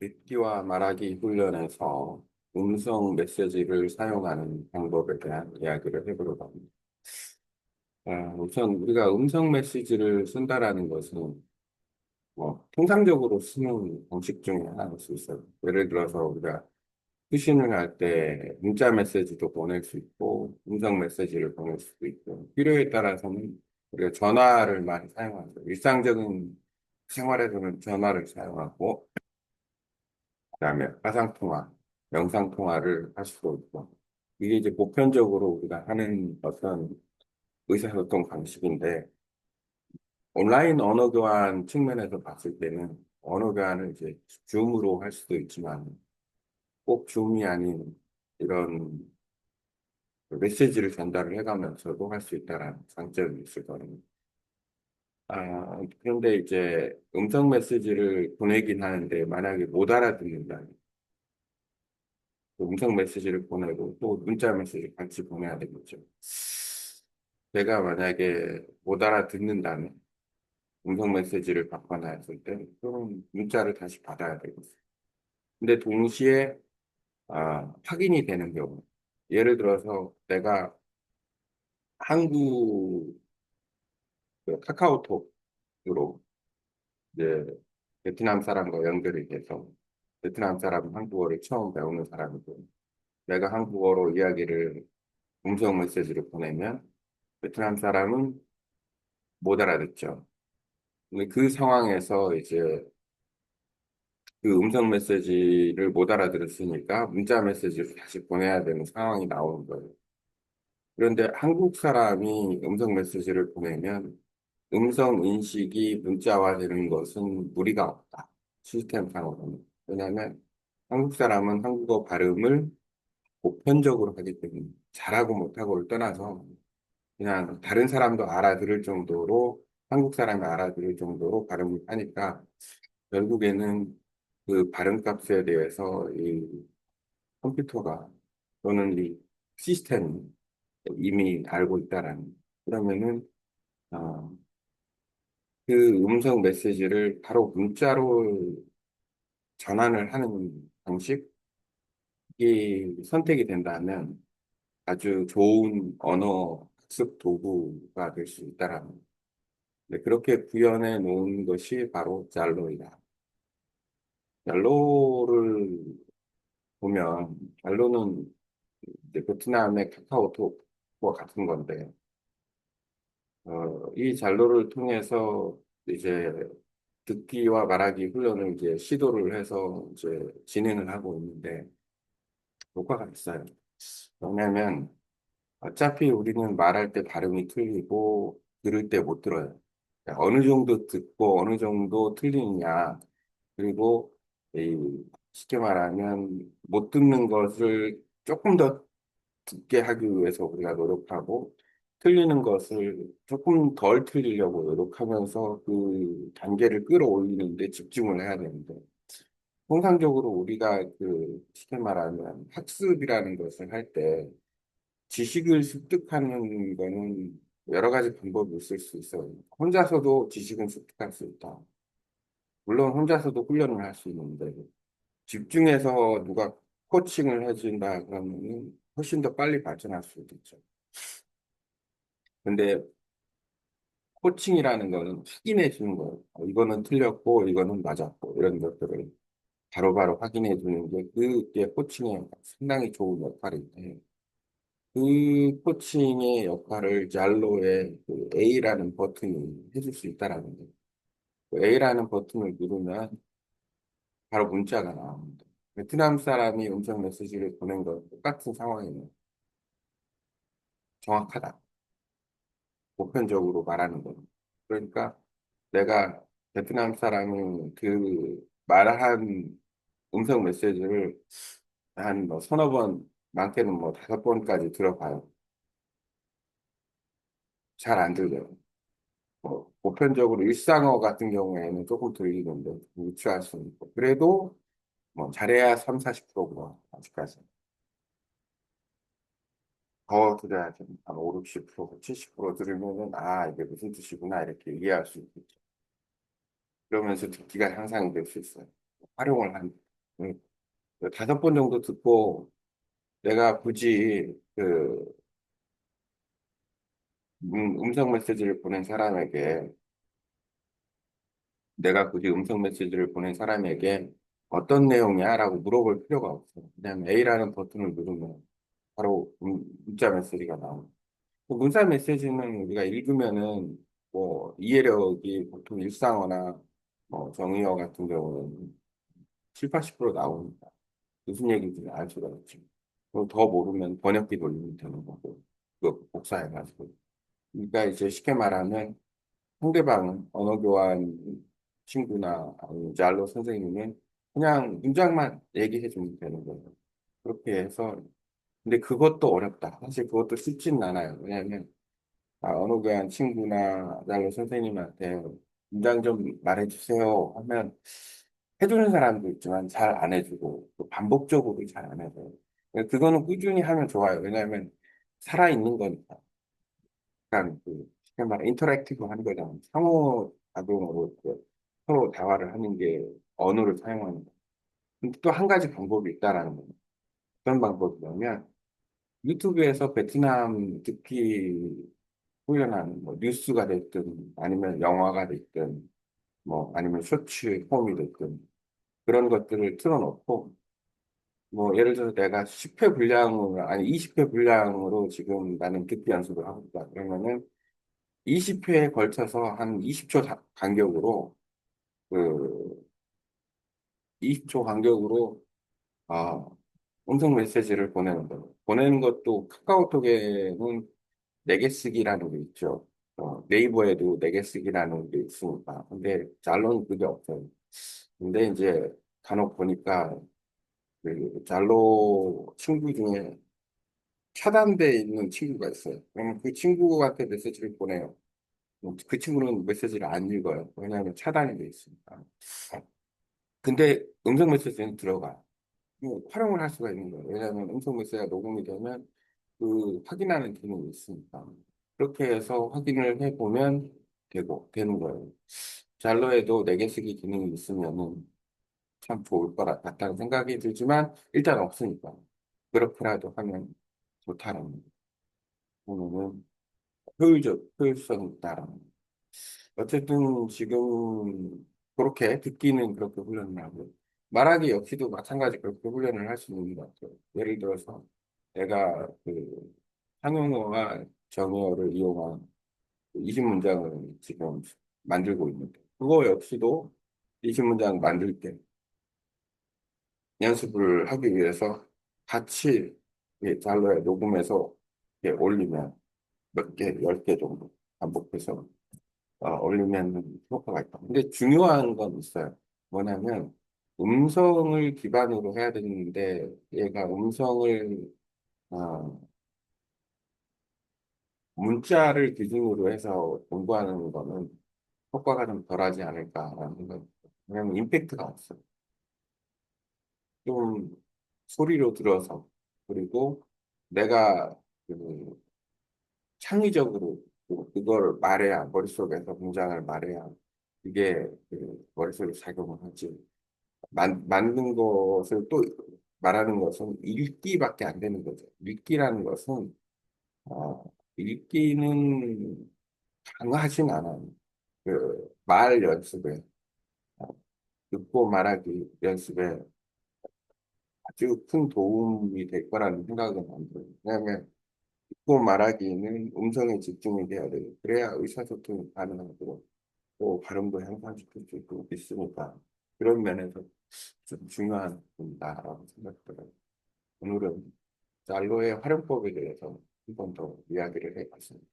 듣기와 말하기 훈련에서 음성 메시지를 사용하는 방법에 대한 이야기를 해보려고 합니다. 우선 우리가 음성 메시지를 쓴다라는 것은 통상적으로 쓰는 방식 중에 하나일 수 있어요. 예를 들어서 우리가 수신을 할 때 문자 메시지도 보낼 수 있고 음성 메시지를 보낼 수도 있고 필요에 따라서는 우리가 전화를 많이 사용하죠. 일상적인 생활에서는 전화를 사용하고 그다음에 화상통화, 영상통화를 할 수도 있고, 이게 이제 보편적으로 우리가 하는 어떤 의사소통 방식인데, 온라인 언어 교환 측면에서 봤을 때는 언어 교환을 이제 줌으로 할 수도 있지만, 꼭 줌이 아닌 이런 메시지를 전달을 해가면서도 할 수 있다는 장점이 있을 거예요. 그런데 이제 음성 메시지를 보내긴 하는데, 만약에 못 알아듣는다. 음성 메시지를 보내고 또 문자 메시지를 같이 보내야 되겠죠. 내가 만약에 못 알아듣는다면 음성 메시지를 받거나 했을 때 그럼 문자를 다시 받아야 되겠어요. 근데 동시에 확인이 되는 경우 예를 들어서 내가 한국 그 카카오톡으로 이제 베트남 사람과 연결이 돼서 베트남 사람은 한국어를 처음 배우는 사람이고 내가 한국어로 이야기를 음성 메시지를 보내면 베트남 사람은 못 알아듣죠. 근데 그 상황에서 이제 그 음성 메시지를 못 알아들었으니까 문자 메시지를 다시 보내야 되는 상황이 나오는 거예요. 그런데 한국 사람이 음성 메시지를 보내면 음성 인식이 문자화되는 것은 무리가 없다. 시스템상으로는. 왜냐하면 한국 사람은 한국어 발음을 보편적으로 하기 때문에 잘하고 못하고를 떠나서 그냥 다른 사람도 알아들을 정도로 한국 사람이 알아들을 정도로 발음을 하니까 결국에는 그 발음값에 대해서 이 컴퓨터가 또는 이 시스템이 이미 알고 있다라는 그러면은 어, 그 음성 메시지를 바로 문자로 전환을 하는 방식이 선택이 된다면 아주 좋은 언어 학습 도구가 될 수 있다라는 네, 그렇게 구현해 놓은 것이 바로 잘로이다. 잘로를 보면, 잘로는 이제 베트남의 카카오톡과 같은 건데, 이 잘로를 통해서 이제 듣기와 말하기 훈련을 이제 시도를 해서 이제 진행을 하고 있는데, 효과가 있어요. 왜냐하면 어차피 우리는 말할 때 발음이 틀리고, 들을 때 못 들어요. 어느 정도 듣고 어느 정도 틀리느냐, 그리고 이 쉽게 말하면 못 듣는 것을 조금 더 듣게 하기 위해서 우리가 노력하고 틀리는 것을 조금 덜 틀리려고 노력하면서 그 단계를 끌어올리는 데 집중을 해야 되는데 통상적으로 우리가 그 쉽게 말하면 학습이라는 것을 할 때 지식을 습득하는 거는 여러 가지 방법이 있을 수 있어요. 혼자서도 지식은 습득할 수 있다. 물론 혼자서도 훈련을 할 수 있는데 집중해서 누가 코칭을 해준다 그러면 훨씬 더 빨리 발전할 수 있겠죠. 근데 코칭이라는 거는 확인해 주는 거예요. 이거는 틀렸고 이거는 맞았고 이런 것들을 바로바로 확인해 주는 게 그게 코칭의 상당히 좋은 역할인데 그 코칭의 역할을 잘로의 그 A라는 버튼이 해줄 수 있다라는 거예요. 그 A라는 버튼을 누르면 바로 문자가 나옵니다. 베트남 사람이 음성 메시지를 보낸 건 똑같은 상황이에요. 정확하다. 보편적으로 말하는 거예요. 그러니까 내가 베트남 사람은 그 말한 음성 메시지를 한 뭐 서너 번, 많게는 뭐 다섯 번까지 들어봐요. 잘 안 들려요. 보편적으로 일상어 같은 경우에는 조금 들리는데 유추할 수 있고 그래도 뭐 잘해야 3, 40%구나 아직까지. 더 들어야죠. 한 5, 60%, 70% 들으면은 이게 무슨 뜻이구나 이렇게 이해할 수 있겠죠. 그러면서 듣기가 향상될 수 있어요. 활용을 한. 음, 5번 정도 듣고 내가 굳이 음성 메시지를 보낸 사람에게 내가 굳이 음성 메시지를 보낸 사람에게 어떤 내용이야? 라고 물어볼 필요가 없어. 그냥 A라는 버튼을 누르면 바로 문자 메시지가 나옵니다. 그 문자 메시지는 우리가 읽으면은 뭐 이해력이 보통 일상어나 뭐 정의어 같은 경우는 7, 80% 나옵니다. 무슨 얘기인지 알 수가 있죠. 그리고 더 모르면 번역기 돌리면 되는 거고, 그 복사해가지고. 그러니까 이제 쉽게 말하면 상대방은 언어 교환 친구나 아니면 잘로 선생님은 그냥 문장만 얘기해 주면 되는 거예요. 그렇게 해서 근데 그것도 어렵다. 사실 그것도 쉽지는 않아요. 왜냐하면 언어 교환 친구나 잘로 선생님한테 문장 좀 말해주세요 하면 해주는 사람도 있지만 잘 안 해주고 또 반복적으로 잘 안 해줘요. 그거는 꾸준히 하면 좋아요. 왜냐하면 살아있는 거니까. 약간 쉽게 말해 인터랙티브 하는 거잖아요. 상호 작용으로 서로 대화를 하는 게 언어를 사용하는 거. 근데 또 한 가지 방법이 있다라는 거예요. 어떤 방법이냐면 유튜브에서 베트남 듣기 훈련하는 뭐 뉴스가 됐든 아니면 영화가 됐든 뭐 아니면 쇼츠 폼이 됐든 그런 것들을 틀어놓고 뭐 예를 들어서 내가 10회 분량으로 아니 20회 분량으로 지금 나는 듣기 연습을 하고 있다. 그러면은 20회에 걸쳐서 한 20초 간격으로 그 20초 간격으로 아, 음성 메시지를 보내는 거예요. 보내는 것도 카카오톡에는 내게 쓰기라는 게 있죠. 네이버에도 내게 쓰기라는 게 있으니까. 근데 잘로는 그게 없어요. 근데 이제 간혹 보니까 그 잘로 친구 중에 차단돼 있는 친구가 있어요. 그러면 그 친구한테 메시지를 보내요. 그 친구는 메시지를 안 읽어요. 왜냐하면 차단이 돼 있으니까. 근데 음성 메시지는 들어가. 뭐 활용을 할 수가 있는 거예요. 왜냐하면 음성 메시지가 녹음이 되면 그 확인하는 기능이 있으니까. 그렇게 해서 확인을 해보면 되는 거예요. 잘로에도 내게 쓰기 기능이 있으면은 참 좋을 것 같다는 생각이 들지만 일단 없으니까. 그렇게라도 하면 좋다라는 거는 효율성이 있다라는 거. 어쨌든 지금 그렇게 듣기는 그렇게 훈련을 하고 말하기 역시도 마찬가지 그렇게 훈련을 할 수 있는 것 같아요. 예를 들어서 내가 상용어와 정의어를 이용한 20문장을 지금 만들고 있는데 그거 역시도 20문장 만들 때 연습을 하기 위해서 같이 잘라에 녹음해서 올리면 몇 개, 10개 정도 반복해서 올리면 효과가 있다. 근데 중요한 건 있어요. 뭐냐면 음성을 기반으로 해야 되는데 얘가 음성을 어, 문자를 기준으로 해서 공부하는 거는 효과가 좀 덜하지 않을까라는 생각이 들어요. 왜냐면 임팩트가 없어요. 좀 소리로 들어서 그리고 내가 그 창의적으로 그걸 말해야 머릿속에서 문장을 말해야 이게 머릿속에 작용을 하지. 만든 것을 또 말하는 것은 읽기밖에 안 되는 거죠. 읽기라는 것은 읽기는 강하진 않아요. 말 연습에 어, 듣고 말하기 연습에 아주 큰 도움이 될 거라는 생각은 안 들어요. 왜냐하면 듣고 말하기는 음성에 집중이 돼야 돼요. 그래야 의사소통이 가능하고 또 발음도 향상시킬 수 있고 있으니까 그런 면에서 좀 중요한 부분이다라고 생각들어요. 오늘은 알로의 활용법에 대해서 한 번 더 이야기를 해봤습니다.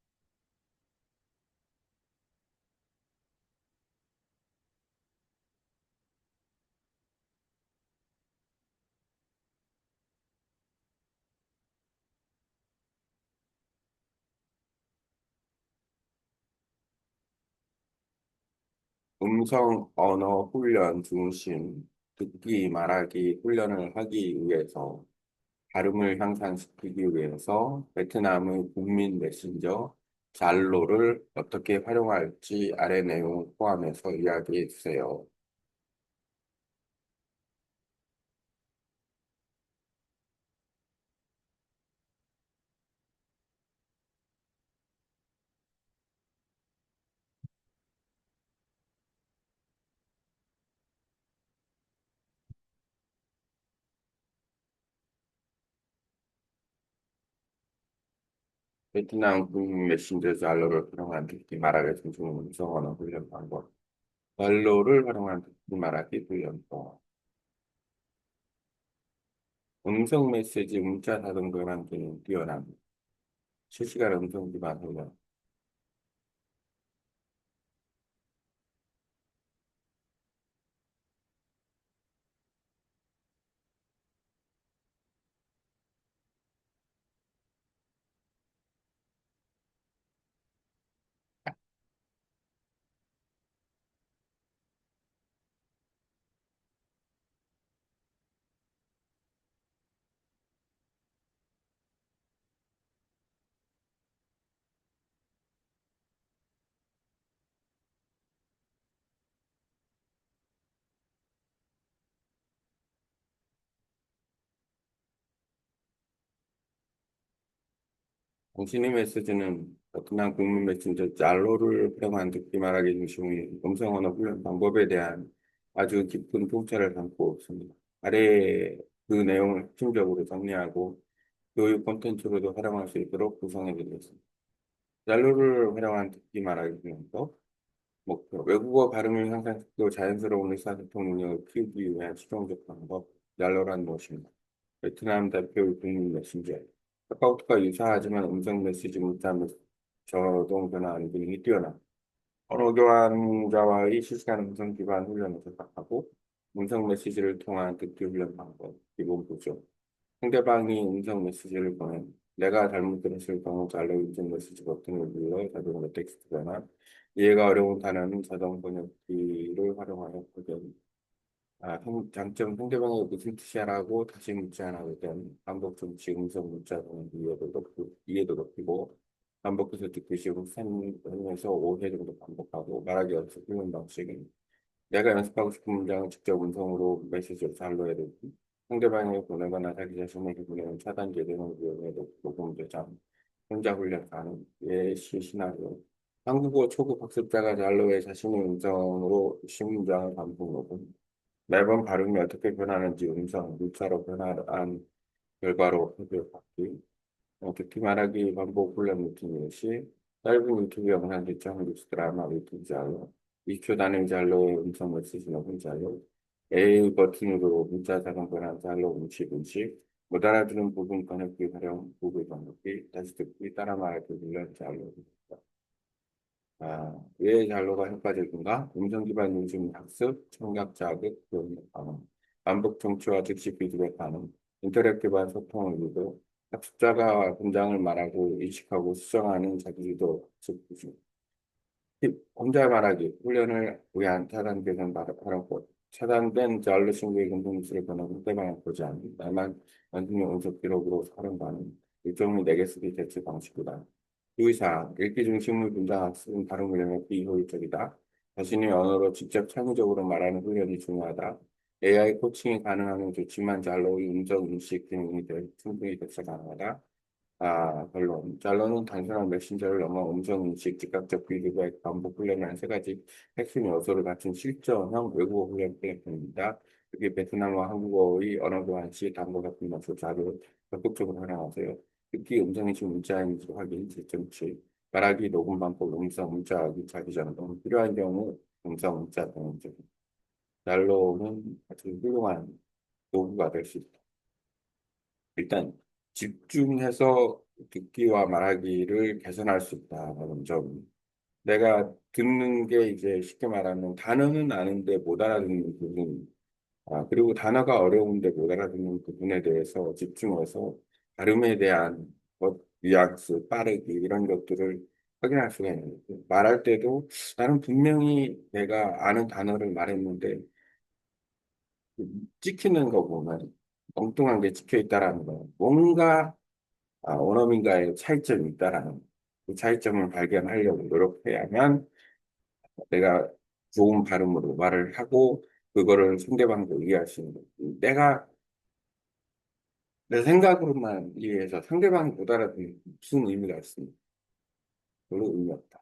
음성 언어 훈련 중심 듣기 말하기 훈련을 하기 위해서 발음을 향상시키기 위해서 베트남의 국민 메신저 잘로를 어떻게 활용할지 아래 내용을 포함해서 이야기해 주세요. 베트남 국민 메신저 달러를 활용한 듣기 말하기 중심 음성 언어 훈련 방법. 달러를 활용한 듣기 말하기 훈련법. 음성 메시지 문자 사전 교환 기능 뛰어남. 실시간 음성 기반 훈련. 당신의 메시지는 베트남 국민 메신저 달러를 활용한 듣기 말하기 중심의 음성 언어 훈련 방법에 대한 아주 깊은 통찰을 담고 있습니다. 아래 그 내용을 핵심적으로 정리하고 교육 콘텐츠로도 활용할 수 있도록 구성해 드리겠습니다. 얄로를 활용한 듣기 말하기 훈련법, 목표, 외국어 발음을 향상시키고 자연스러운 의사소통 능력을 키우기 위한 실용적 방법, 얄로란 무엇인가? 베트남 대표 국민 메신저, 카카오톡과 유사하지만 음성 메시지 문자 저동 변환 기능이 뛰어나 언어 교환자와의 실시간 음성 기반 훈련을 접합하고 음성 메시지를 통한 듣기 훈련 방법, 기본 구조, 상대방이 음성 메시지를 보낸 내가 잘못 들었을 경우 잘로 인증 메시지 버튼을 눌러 자동으로 텍스트 변환 이해가 어려운 단어는 자동 번역기를 활용하여 확인 장점 상대방이 무슨 뜻이야라고 다시 묻지 않아도 되는 반복 정치 음성 문자 보는 이해도 높이고 반복해서 듣기 쉬운 선에서 5회 정도 반복하고 말하기 연습 훈련 방식은 내가 연습하고 싶은 문장을 직접 음성으로 메시지로 잘로해야 되고 상대방에게 보내거나 자기 자신에게 보내는 차단제 등을 이용해 녹음 저장, 혼자 훈련 가능, 예시 시나리오. 한국어 초급 학습자가 잘로해 자신의 음성으로 신문장을 반복 녹음. 매번 발음이 어떻게 변하는지 음성, 문자로 변화한 결과로 피드백 받기. 듣기 말하기 반복 훈련 루틴 예시. 짧은 유튜브 영상 대체 뉴스 드라마 유튜브 자료. 20초 단위 잘로 음성 메시지 녹음 자료. A 버튼으로 문자 작성 변환 잘로 음식. 못 알아듣는 부분 번역기 활용 구글 번역기. 다시 듣기 따라 말하기 훈련 잘로. 왜 잘로가 효과적인가? 음성 기반 요즘 학습, 청각 자극, 교육 반응, 반복 청취와 즉시 피드백 반응, 인터랙 기반 소통을 유도, 학습자가 문장을 말하고 인식하고 수정하는 자기주도 학습 기술, 혼자 말하기, 훈련을 위한 차단 개선 발언법, 차단된 잘로 친구의 공동수를 변하고 상대방을 보지 않는, 말만 완전히 온속 기록으로 사용 반응, 일종의 내게 쓰기 대체 방식이다. 유의사항, 읽기 중심의 문장 학습은 발음 훈련에 비효율적이다. 자신의 언어로 직접 창의적으로 말하는 훈련이 중요하다. AI 코칭이 가능하면 좋지만 잘로의 음성 인식 기능이 충분히 대처 가능하다. 결론. 잘로는 단순한 메신저를 넘어 음성 인식, 즉각적 피드백, 반복 훈련이라는 세 가지 핵심 요소를 갖춘 실전형 외국어 훈련 플랫폼입니다. 특히 베트남어, 한국어의 언어 교환 시 단어 같은 것을 자료 적극적으로 활용하세요. 특히 음성인식 문자인지 확인, 재점치, 말하기, 녹음 반복, 음성 문자 자기 전송 필요한 경우 음성 문자 동영상. 날로는 아주 훌륭한 도구가 될 수 있다. 일단 집중해서 듣기와 말하기를 개선할 수 있다는 점. 내가 듣는 게 이제 쉽게 말하면 단어는 아는데 못 알아듣는 부분, 그리고 단어가 어려운데 못 알아듣는 부분에 대해서 집중해서 발음에 대한 뉘앙스, 빠르기 이런 것들을 확인할 수가 있는 거죠. 말할 때도 나는 분명히 내가 아는 단어를 말했는데 찍히는 거 보면 엉뚱한 게 찍혀 있다라는 거. 뭔가 원어민과의 차이점이 있다라는 그 차이점을 발견하려고 노력해야만 내가 좋은 발음으로 말을 하고 그거를 상대방도 이해할 수 있는 거예요. 내가 내 생각으로만 이해해서 상대방이 못 알아듣는 무슨 의미가 있습니까? 별로 의미 없다.